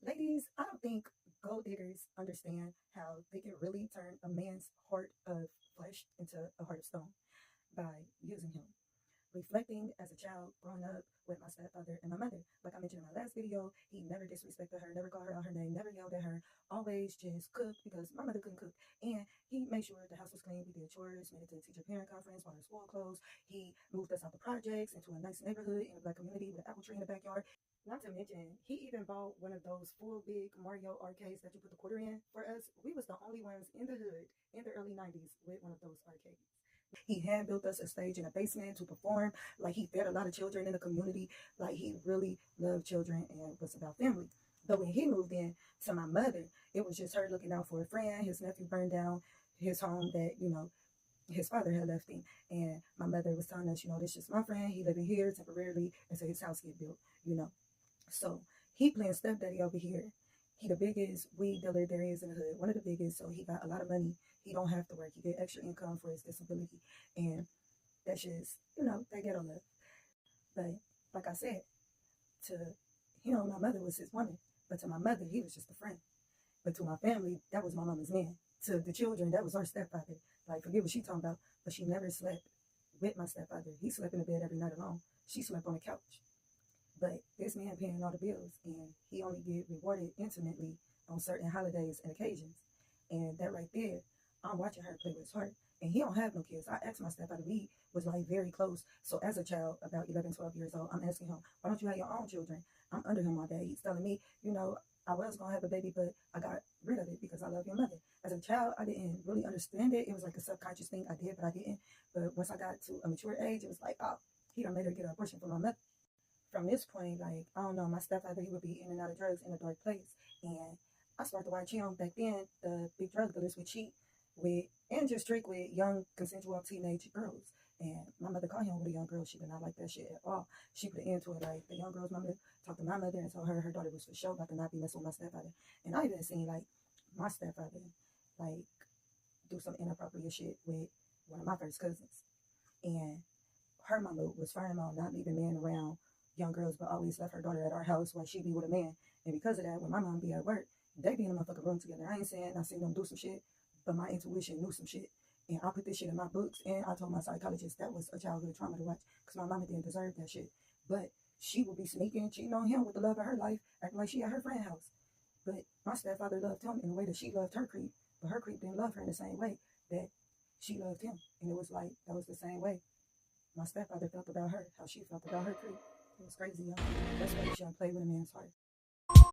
Ladies, I don't think gold diggers understand how they can really turn a man's heart of flesh into a heart of stone by using him. Reflecting as a child growing up with my stepfather and my mother, like I mentioned in my last video, he never disrespected her, never called her out her name, never yelled at her, always just cooked because my mother couldn't cook. And he made sure the house was clean. We did chores, made it to the teacher parent conference, bought her school clothes. He moved us out the projects into a nice neighborhood in a black community with an apple tree in the backyard. Not to mention, he even bought one of those full big Mario arcades that you put the quarter in for us. We was the only ones in the hood in the early 90s with one of those arcades. He hand built us a stage in a basement to perform. Like he fed a lot of children in the community. Like he really loved children and was about family. But when he moved in to my mother, it was just her looking out for a friend. His nephew burned down his home that, his father had left him. And my mother was telling us, this is my friend. He living here temporarily until his house get built. So he playing stepdaddy over here. He the biggest weed dealer there is in the hood, one of the biggest. So he got a lot of money. He don't have to work. He get extra income for his disability, and that's just that ghetto love. But like I said, to him, my mother was his woman, but to my mother, he was just a friend. But to my family, that was my mama's man. To the children, that was our stepfather. Like forget what she talking about, but she never slept with my stepfather. He slept in the bed every night alone. She slept on the couch. But this man paying all the bills, and he only get rewarded intimately on certain holidays and occasions. And that right there, I'm watching her play with his heart. And he don't have no kids. I asked my stepfather, we was like very close. So as a child, about 11, 12 years old, I'm asking him, why don't you have your own children? I'm under him all day. He's telling me, I was going to have a baby, but I got rid of it because I love your mother. As a child, I didn't really understand it. It was like a subconscious thing I did, but I didn't. But once I got to a mature age, it was like, oh, he done made her get an abortion from my mother. From this point, like, I don't know, my stepfather, he would be in and out of drugs in a dark place. And I started to watch him back then, the big drug dealers would cheat with, and just trick with young consensual teenage girls. And my mother caught him with a young girl. She did not like that shit at all. She put an end to it. Like, the young girl's mother talked to my mother and told her daughter was for sure about to not be messing with my stepfather. And I even seen, like, my stepfather, like, do some inappropriate shit with one of my first cousins. And her mama was firm on not leaving men around young girls, but always left her daughter at our house while she be with a man. And because of that, when my mom be at work, they be in a motherfucking room together. I ain't saying I seen them do some shit, but my intuition knew some shit. And I put this shit in my books, and I told my psychologist that was a childhood trauma to watch because my mama didn't deserve that shit. But she would be sneaking, cheating on him with the love of her life, acting like she at her friend's house. But my stepfather loved him in a way that she loved her creep, but her creep didn't love her in the same way that she loved him. And it was like, that was the same way my stepfather felt about her, how she felt about her creep. It was crazy, y'all. That's why you shouldn't play with a man's heart.